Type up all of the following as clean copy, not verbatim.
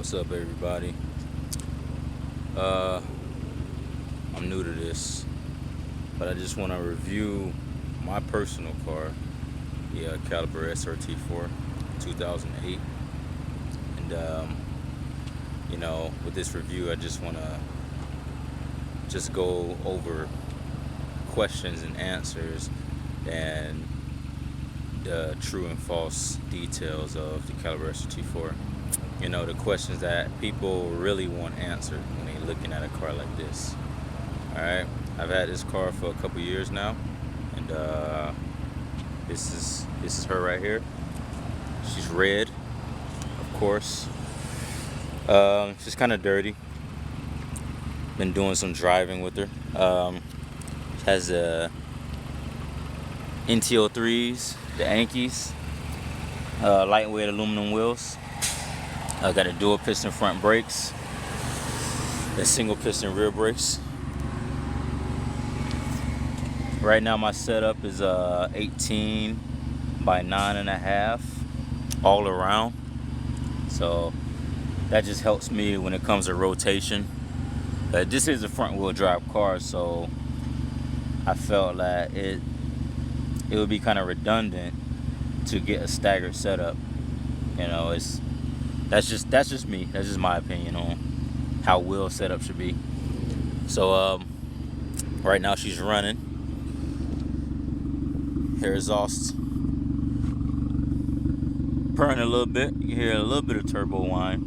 What's up, everybody? I'm new to this, but I just want to review my personal car, the Caliber SRT4 2008. And with this review, I just want to go over questions and answers and the true and false details of the Caliber SRT4. The questions that people really want answered when they're looking at a car like this. Alright, I've had this car for a couple years now, and this is her right here. She's red, of course. She's kind of dirty. Been doing some driving with her. Has NTO3s, the Yankees, lightweight aluminum wheels. I got a dual piston front brakes, a single piston rear brakes. Right now my setup is 18 by 9.5 all around, so that just helps me when it comes to rotation. This is a front wheel drive car, so I felt that it would be kind of redundant to get a staggered setup. That's just me. That's just my opinion on how wheel setup should be. So right now she's running. Her exhaust purring a little bit. You can hear a little bit of turbo whine.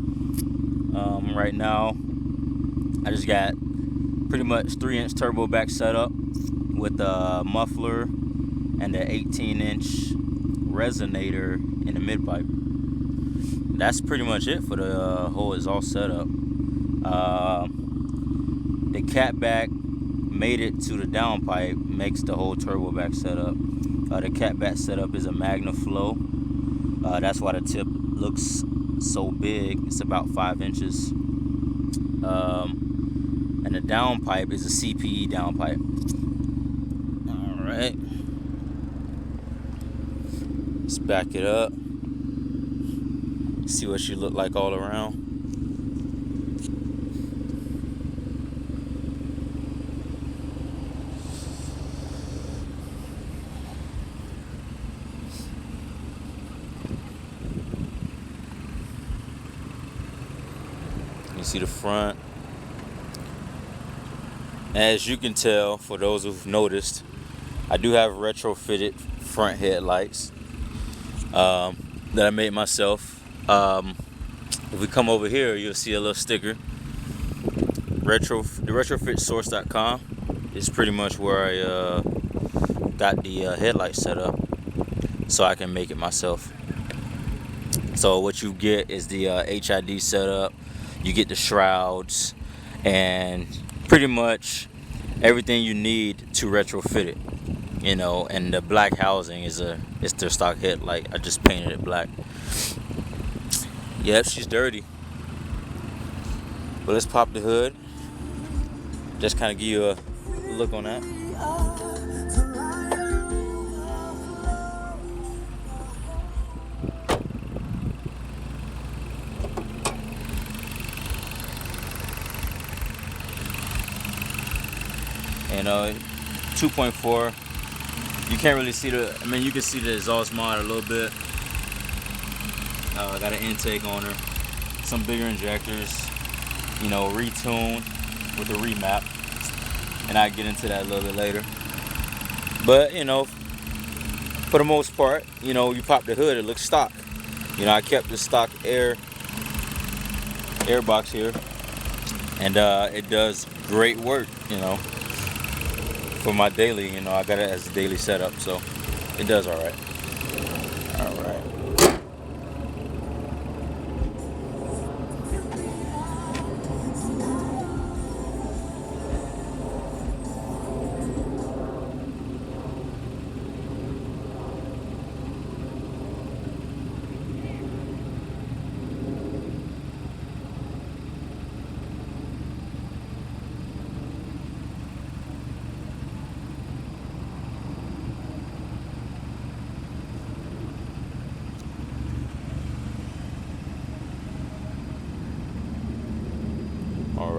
Right now I just got pretty much 3-inch turbo back setup with a muffler and an 18-inch resonator in the mid pipe. That's pretty much it for the whole exhaust setup. The catback made it to the downpipe, makes the whole turbo back setup. The catback setup is a MagnaFlow. That's why the tip looks so big. It's about 5 inches. And the downpipe is a CPE downpipe. All right. Let's back it up. See what she look like all around. You see the front. As you can tell, for those who've noticed, I do have retrofitted front headlights that I made myself. If we come over here, you'll see a little sticker. The retrofitsource.com is pretty much where I got the headlight set up, so I can make it myself. So what you get is the HID setup. You get the shrouds and pretty much everything you need to retrofit it. And the black housing is it's their stock headlight. I just painted it black. Yep, she's dirty. But let's pop the hood. Just kind of give you a look on that. And 2.4. You can't really see you can see the exhaust mod a little bit. Got an intake on her, some bigger injectors, retuned with the remap, and I get into that a little bit later. But for the most part, you pop the hood, it looks stock. I kept the stock air box here, and it does great work. For my daily, I got it as a daily setup, so it does all right. All right.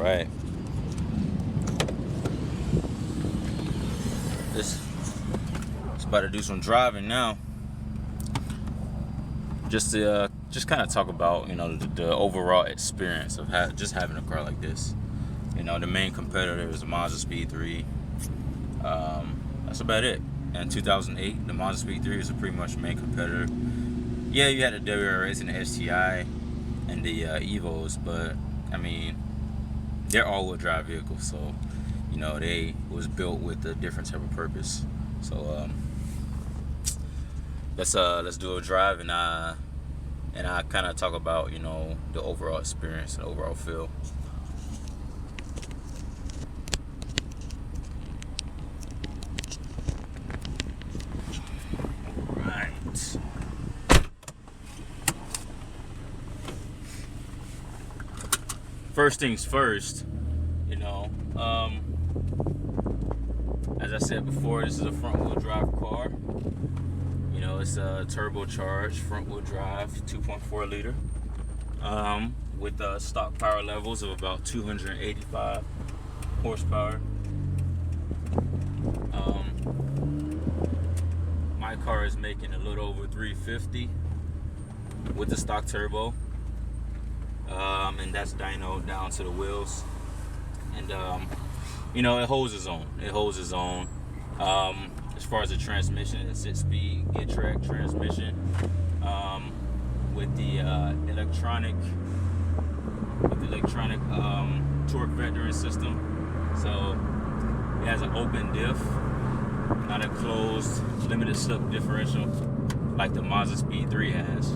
right. This it's about to do some driving now. Just to kind of talk about, you know, the overall experience of just having a car like this. You know, the main competitor is the Mazda Speed 3. That's about it. In 2008, the Mazda Speed 3 was pretty much the main competitor. Yeah, you had the WRX and the STI and the Evos, but I mean, they're all-wheel drive vehicles, so you know they was built with a different type of purpose. So let's do a drive, and I kind of talk about, you know, the overall experience and overall feel. Right. First things first, you know, as I said before, this is a front-wheel drive car. You know, it's a turbocharged front-wheel drive 2.4 liter with stock power levels of about 285 horsepower. My car is making a little over 350 with the stock turbo, and that's dynoed down to the wheels. And you know, it holds its own. As far as the transmission, it's a 6-speed get-track transmission with the electronic torque vectoring system. So it has an open diff, not a closed limited slip differential like the Mazda Speed 3 has.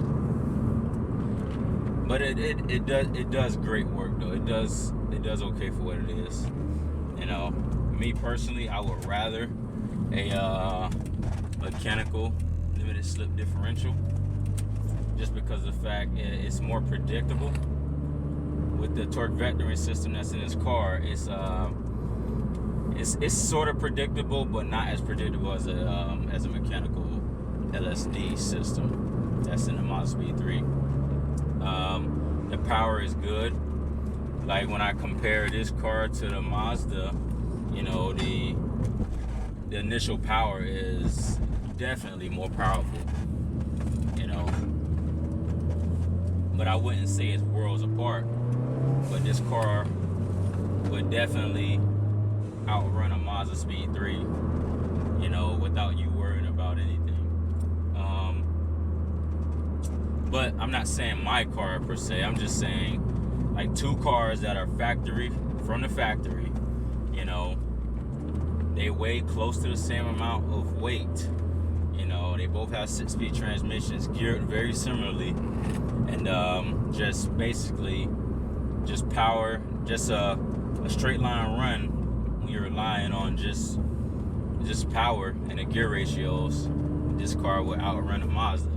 But it does great work though. It does okay for what it is. You know, me personally, I would rather a mechanical limited slip differential, just because of the fact it's more predictable. With the torque vectoring system that's in this car, it's sort of predictable, but not as predictable as a mechanical LSD system that's in the Mazda Speed 3. The power is good. Like when I compare this car to the Mazda, you know, the initial power is definitely more powerful, you know. But I wouldn't say it's worlds apart. But this car would definitely outrun a Mazda Speed 3, you know, without you worrying about anything. But I'm not saying my car per se. I'm just saying, like, two cars that are from the factory, you know, they weigh close to the same amount of weight. You know, they both have 6-speed transmissions, geared very similarly, and just basically just power, just a straight line run when you're relying on just power and the gear ratios. This car would outrun a Mazda.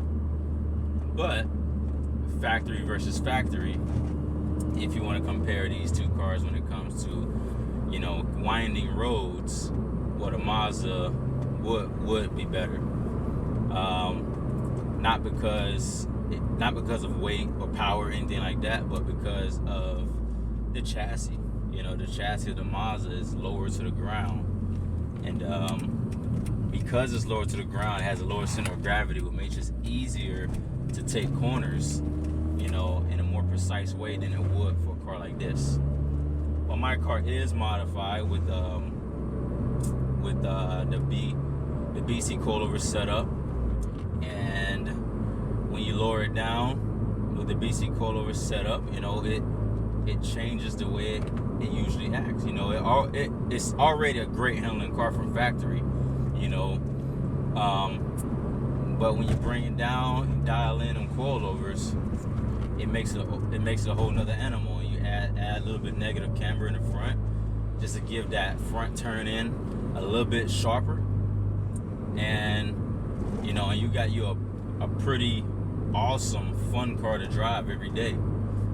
But factory versus factory, if you want to compare these two cars when it comes to, you know, winding roads, what a Mazda would be better. Not because of weight or power or anything like that, but because of the chassis. You know, the chassis of the Mazda is lower to the ground, and because it's lower to the ground, it has a lower center of gravity, which makes it easier to take corners, you know, in a more precise way than it would for a car like this. Well, my car is modified with the BC coilover setup, and when you lower it down with the BC coilover setup, you know, it changes the way it usually acts. You know, it's already a great handling car from factory, you know, but when you bring it down and dial in on coilovers, it makes it a whole nother animal. And you add a little bit negative camber in the front, just to give that front turn in a little bit sharper, and you know, and you got you a pretty awesome, fun car to drive every day.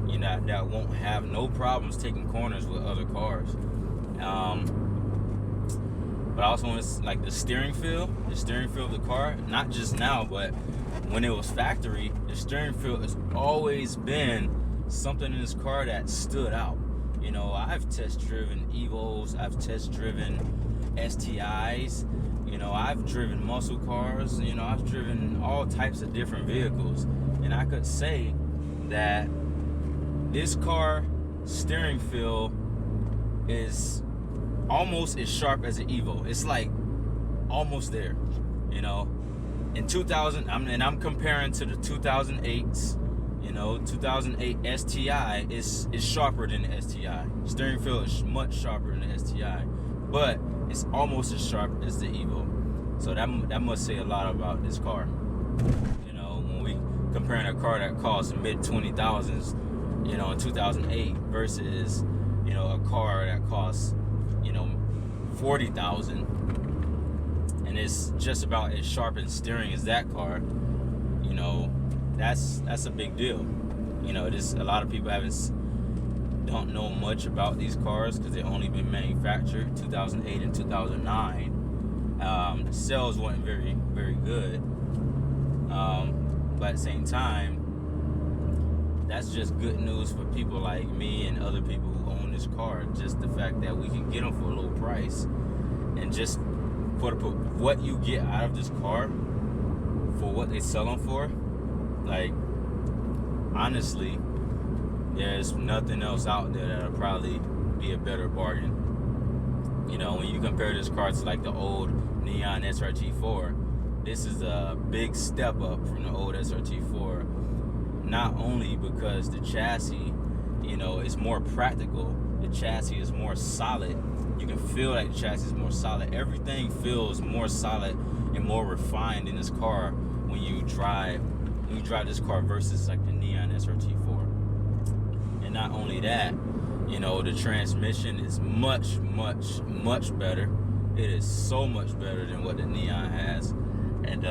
You know, that won't have no problems taking corners with other cars. But I also want to, like, the steering feel of the car, not just now, but when it was factory, the steering feel has always been something in this car that stood out. You know, I've test driven Evos, I've test driven STIs, you know, I've driven muscle cars, you know, I've driven all types of different vehicles. And I could say that this car steering feel is almost as sharp as an Evo. It's like almost there, you know. In 2000, I'm comparing to the 2008s. You know, 2008 STI is sharper than the STI. Steering feel is much sharper than the STI, but it's almost as sharp as the Evo. So that must say a lot about this car. You know, when we comparing a car that costs mid 20,000s, you know, in 2008 versus, you know, a car that costs, you know, 40,000, and it's just about as sharp in steering as that car. You know, that's a big deal. You know, a lot of people don't know much about these cars because they've only been manufactured 2008 and 2009. The sales weren't very, very good. But at the same time, that's just good news for people like me and other people who own this car. Just the fact that we can get them for a low price, and just for what you get out of this car for what they sell them for. Like, honestly, there's nothing else out there that'll probably be a better bargain. You know, when you compare this car to like the old Neon SRT4, this is a big step up from the old SRT4. Not only because the chassis, you know, is more practical, the chassis is more solid. You can feel like the chassis is more solid. Everything feels more solid and more refined in this car when you drive this car versus like the Neon SRT4. And not only that, you know, the transmission is much, much, much better. It is so much better than what the Neon has. And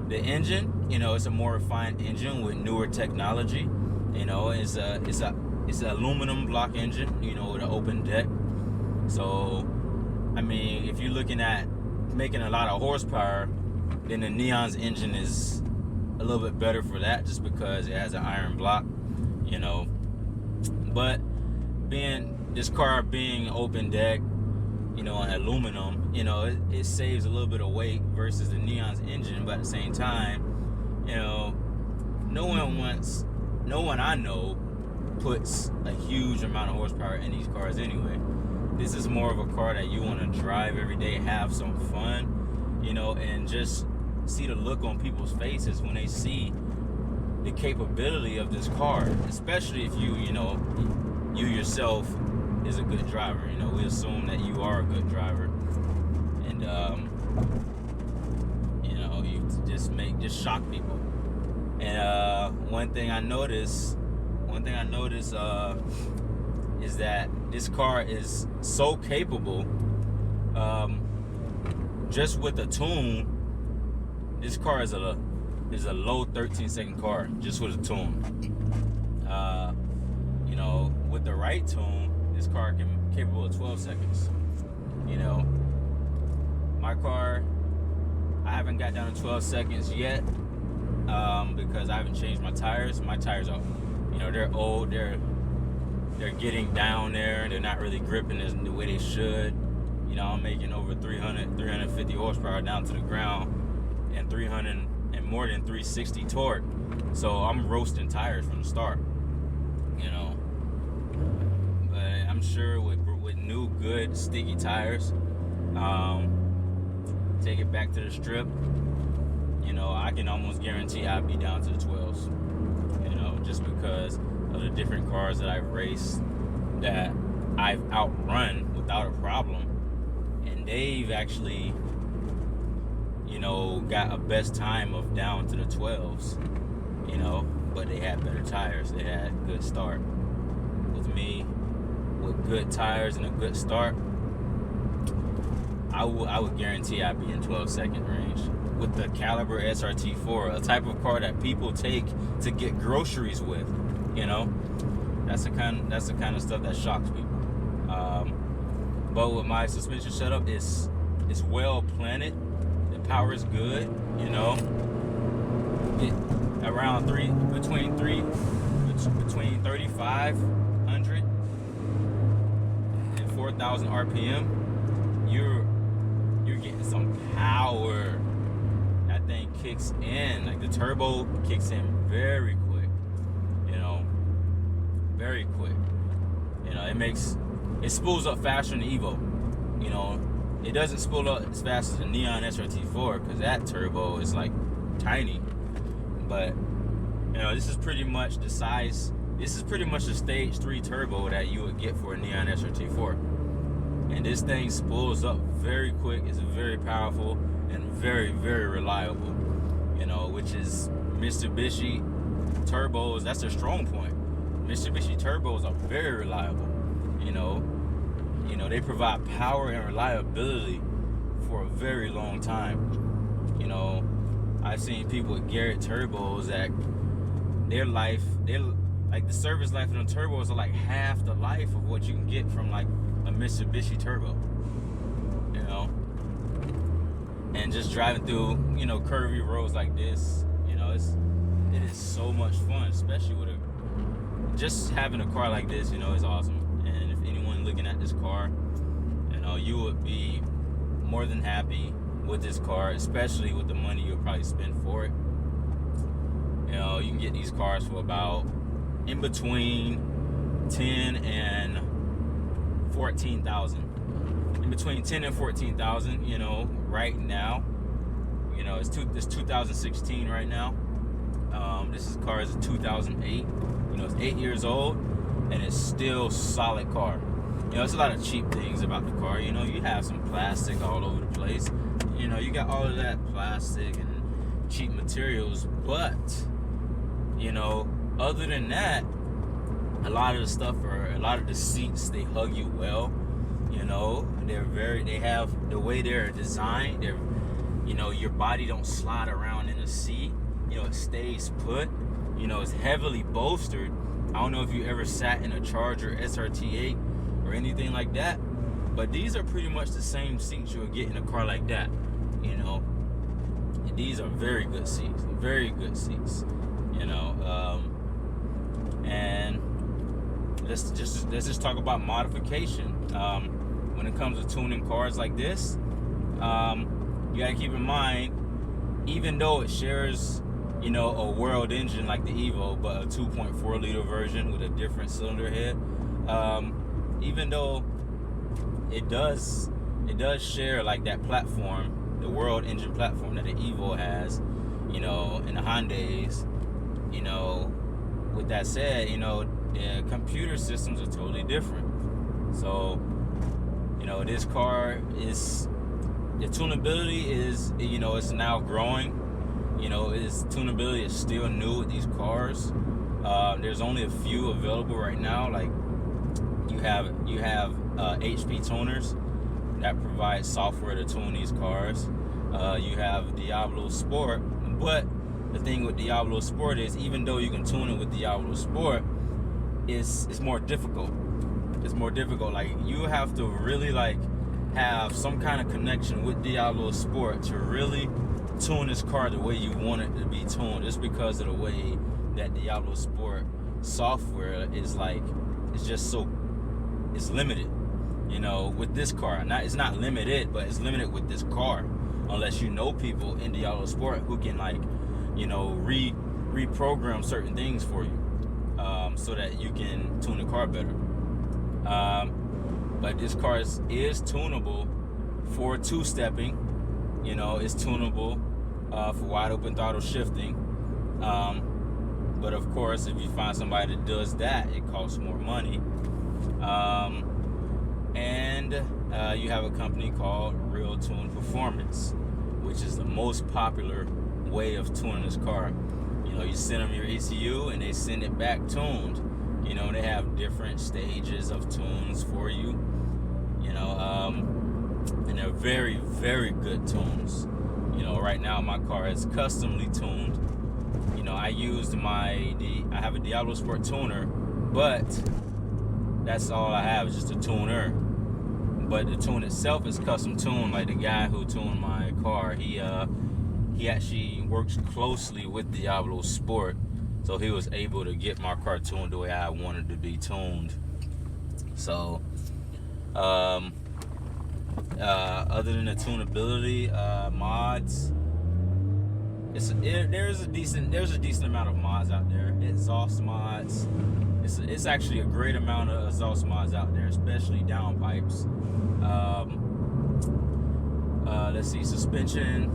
the engine, you know, it's a more refined engine with newer technology. You know, it's an aluminum block engine, you know, with an open deck. So, I mean, if you're looking at making a lot of horsepower, then the Neon's engine is a little bit better for that, just because it has an iron block, you know. But this car being open deck, you know, and aluminum, you know, it saves a little bit of weight versus the Neon's engine. But at the same time, you know, no one I know puts a huge amount of horsepower in these cars anyway. This is more of a car that you want to drive every day, have some fun, you know, and just see the look on people's faces when they see the capability of this car, especially if you yourself is a good driver. You know, we assume that you are a good driver, and you know, you just shock people. And one thing I noticed is that this car is so capable. Just with a tune, this car is a low 13-second car just with a tune. You know, with the right tune, this car capable of 12 seconds. You know, my car, I haven't got down to 12 seconds yet, because I haven't changed my tires. My tires are, you know, they're old. They're getting down there. They're not really gripping the way they should. You know, I'm making over 350 horsepower down to the ground, and 300 and more than 360 torque. So I'm roasting tires from the start, you know. But I'm sure with new good sticky tires, take it back to the strip, you know, I can almost guarantee I'll be down to the 12s, you know, just because of the different cars that I've raced that I've outrun without a problem, and they've actually, you know, got a best time of down to the 12s, you know, but they had better tires. They had good start. With me, with good tires and a good start, I would guarantee I'd be in 12-second range. With the caliber SRT4, a type of car that people take to get groceries with, you know, that's the kind of stuff that shocks people. But with my suspension setup, it's well planted. The power is good, you know. Between 3,500 4,000 RPM, you're getting some power. That thing kicks in, like the turbo kicks in very quick, very quick. It spools up faster than the Evo. It doesn't spool up as fast as the Neon SRT4 because that turbo is like tiny. But this is pretty much the size. This is pretty much the stage 3 turbo that you would get for a Neon SRT4. And this thing spools up very quick. It's very powerful and very, very reliable. Which is Mitsubishi turbos. That's their strong point. Mitsubishi turbos are very reliable. They provide power and reliability for a very long time. I've seen people with Garrett turbos that the service life of them turbos are like half the life of what you can get from like a Mitsubishi turbo. And just driving through, curvy roads like this, it is so much fun, especially with just having a car like this, is awesome. And if anyone looking at this car, you would be more than happy with this car, especially with the money you'll probably spend for it. You can get these cars for about in between 10 and 14,000. In between 10 and 14,000, right now. It's 2016 right now. This car is a 2008. It's 8 years old, and it's still solid car. It's a lot of cheap things about the car. You have some plastic all over the place. You got all of that plastic and cheap materials, but other than that, a lot of the seats, they hug you well. They have the way they're designed. Your body don't slide around in a seat. It stays put. It's heavily bolstered. I don't know if you ever sat in a Charger SRT8 or anything like that, but these are pretty much the same seats you would get in a car like that. And these are very good seats. Very good seats. And let's just talk about modification. When it comes to tuning cars like this, you gotta keep in mind, even though it shares, a world engine like the Evo, but a 2.4 liter version with a different cylinder head, even though it does share like that platform, the world engine platform that the Evo has, and the Hyundais, with that said, the computer systems are totally different. So, this car is, the tunability is, it's now growing. Its tunability is still new with these cars. There's only a few available right now. Like you have HP tuners that provide software to tune these cars. You have Diablo Sport, but the thing with Diablo Sport is, even though you can tune it with Diablo Sport, it's more difficult. It's more difficult. Like, you have to really have some kind of connection with Diablo Sport to really tune this car the way you want it to be tuned, just because of the way that Diablo Sport software is it's just so, it's limited, with this car. It's not limited, but it's limited with this car, unless you know people in Diablo Sport who can reprogram certain things for you, so that you can tune the car better. But this car is tunable for two-stepping. It's tunable for wide open throttle shifting. But of course, if you find somebody that does that, it costs more money. And you have a company called Real Tune Performance, which is the most popular way of tuning this car. You send them your ECU and they send it back tuned. They have different stages of tunes for you. And they're very, very good tunes. Right now my car is customly tuned. I have a Diablo Sport tuner, but that's all I have, is just a tuner. But the tune itself is custom tuned. Like the guy who tuned my car, he actually works closely with Diablo Sport, so he was able to get my car tuned the way I wanted to be tuned. So Um, Other than the tunability, mods, there's a decent amount of mods out there. Exhaust mods. It's actually a great amount of exhaust mods out there, especially downpipes. Let's see, suspension.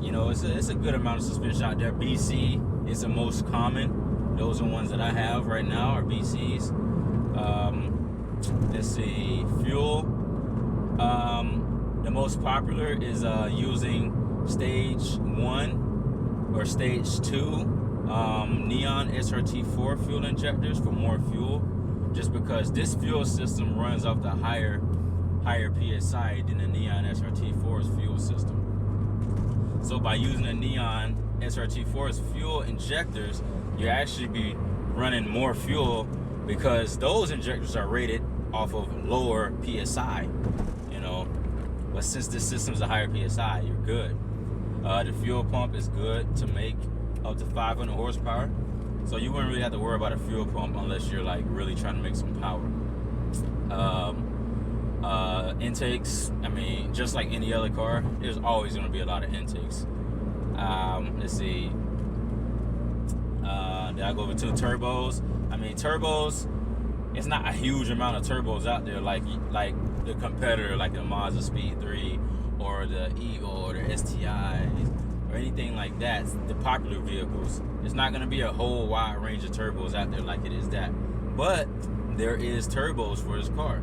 It's a good amount of suspension out there. BC is the most common. Those are ones that I have right now are BCs. Let's see, fuel. The most popular is using stage 1 or stage 2 neon SRT4 fuel injectors for more fuel, just because this fuel system runs off the higher PSI than the neon SRT4's fuel system. So by using the neon SRT4's fuel injectors, you actually be running more fuel, because those injectors are rated off of lower PSI, but since this system's a higher PSI, you're good. The fuel pump is good to make up to 500 horsepower, so you wouldn't really have to worry about a fuel pump unless you're like really trying to make some power. Intakes, I mean, just like any other car, there's always going to be a lot of intakes. Let's see, did I go over to turbos? I mean, turbos, it's not a huge amount of turbos out there like the competitor, like the Mazda Speed 3 or the Eagle or the STI or anything like that. The popular vehicles, it's not going to be a whole wide range of turbos out there like it is that, but there is turbos for this car.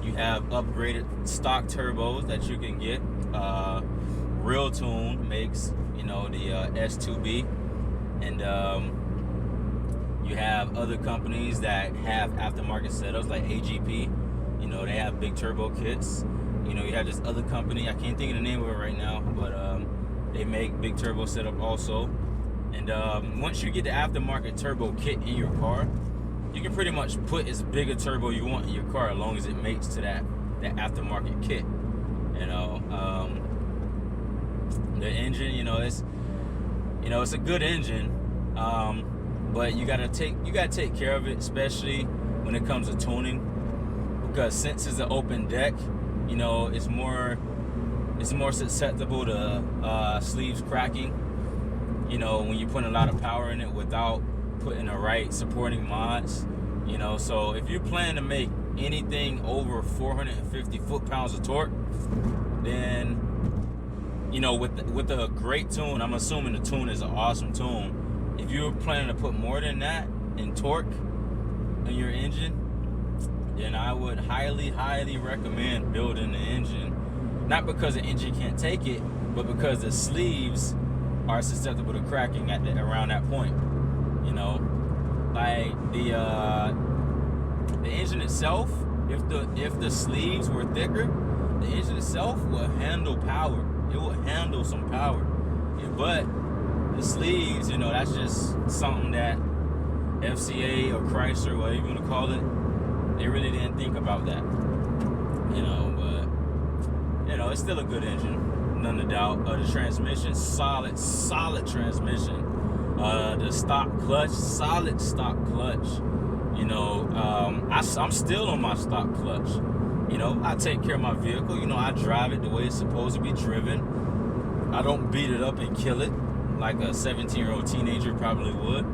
You have upgraded stock turbos that you can get. Real Tune makes the S2B, and you have other companies that have aftermarket setups like AGP. They have big turbo kits. You have this other company, I can't think of the name of it right now, but they make big turbo setup also. And once you get the aftermarket turbo kit in your car, you can pretty much put as big a turbo you want in your car as long as it mates to that aftermarket kit. The engine, it's a good engine, but you gotta take care of it, especially when it comes to tuning, because since it's an open deck, it's more susceptible to sleeves cracking. When you put a lot of power in it without putting the right supporting mods. So if you plan to make anything over 450 foot-pounds of torque, then with a great tune, I'm assuming the tune is an awesome tune. If you're planning to put more than that in torque in your engine, then I would highly recommend building the engine. Not because the engine can't take it, but because the sleeves are susceptible to cracking around that point. Like the engine itself, if the sleeves were thicker, the engine itself will handle power. It will handle some power. But the sleeves, that's just something that FCA or Chrysler, whatever you want to call it, they really didn't think about that. But it's still a good engine, none of doubt. The transmission, solid transmission. The stock clutch, solid stock clutch. I'm still on my stock clutch. I take care of my vehicle. I drive it the way it's supposed to be driven. I don't beat it up and kill it like a 17-year-old teenager probably would.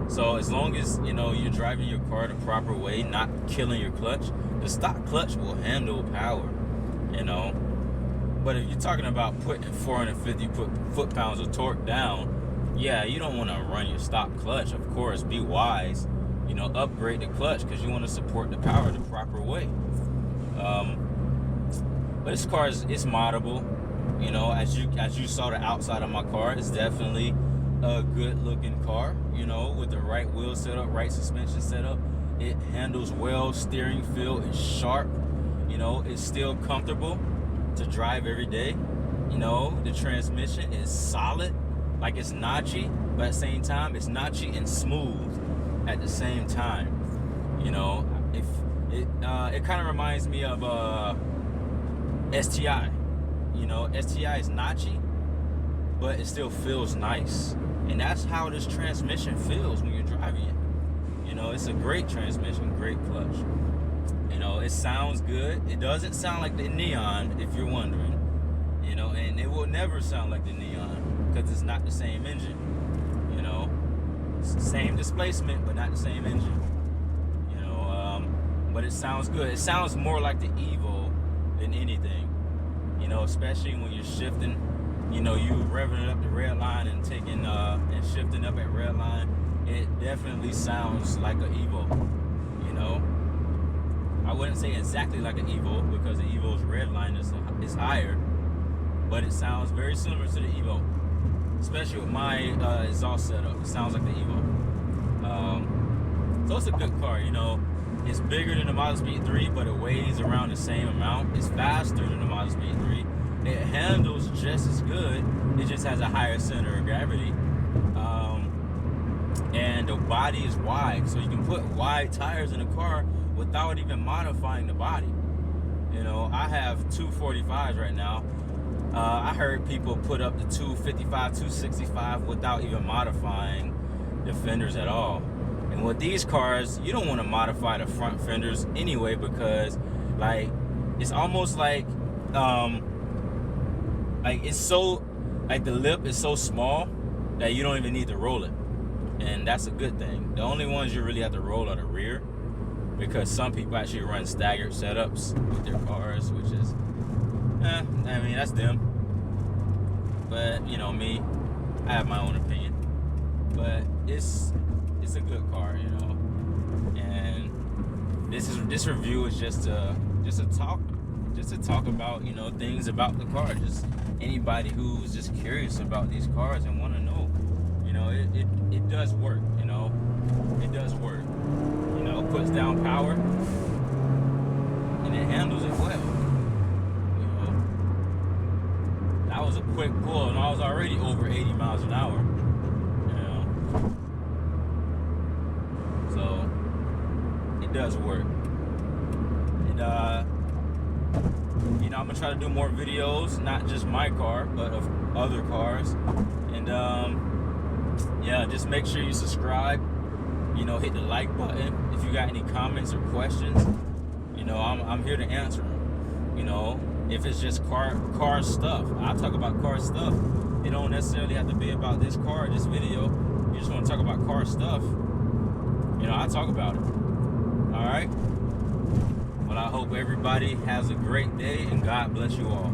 So as long as you're driving your car the proper way, not killing your clutch, the stock clutch will handle power. But if you're talking about putting 450 foot-pounds of torque down, yeah, you don't want to run your stock clutch. Of course, be wise. Upgrade the clutch because you want to support the power the proper way. But this car it's moddable. As you saw the outside of my car, it's definitely a good-looking car. With the right wheel setup, right suspension setup, it handles well. Steering feel is sharp. It's still comfortable to drive every day. The transmission is solid, like it's notchy, but at the same time it's notchy and smooth at the same time. If it kind of reminds me of STI. STI is notchy, but it still feels nice, and that's how this transmission feels when you're driving it. You know, it's a great transmission, great clutch. You know, it sounds good. It doesn't sound like the Neon, if you're wondering. You know, and it will never sound like the Neon because it's not the same engine. You know, same displacement, but not the same engine. You know, but it sounds good. It sounds more like the Evo than anything. You know, especially when you're shifting. You know, you revving up the red line and taking and shifting up at red line. It definitely sounds like an Evo. You know, I wouldn't say exactly like an Evo because the Evo's red line is higher, but it sounds very similar to the Evo, especially with my exhaust setup. It sounds like the Evo. So it's a good car. You know, it's bigger than the Model Speed 3, but it weighs around the same amount. It's faster than the Model Speed 3. It handles just as good. It just has a higher center of gravity. And the body is wide, so you can put wide tires in a car without even modifying the body. You know, I have 245s right now. I heard people put up the 255, 265 without even modifying the fenders at all. And with these cars, you don't want to modify the front fenders anyway, because like it's almost like it's so, like the lip is so small that you don't even need to roll it. And that's a good thing. The only ones you really have to roll are the rear, because some people actually run staggered setups with their cars, which is, I mean, that's them. But, you know, me, I have my own opinion. But it's a good car, you know. And this review is just to talk about, you know, things about the car. Just anybody who's just curious about these cars and want to know. You know, it does work, you know. It does work. You know, it puts down power and it handles it well. You know, that was a quick pull and I was already over 80 miles an hour. You know, so it does work. And you know, I'm gonna try to do more videos, not just my car, but of other cars. And yeah, just make sure you subscribe. You know, hit the like button. If you got any comments or questions, you know, I'm here to answer them. You know, if it's just car stuff, I'll talk about car stuff. It don't necessarily have to be about this car, this video. You just want to talk about car stuff, you know, I'll talk about it. All right. Well, I hope everybody has a great day and God bless you all.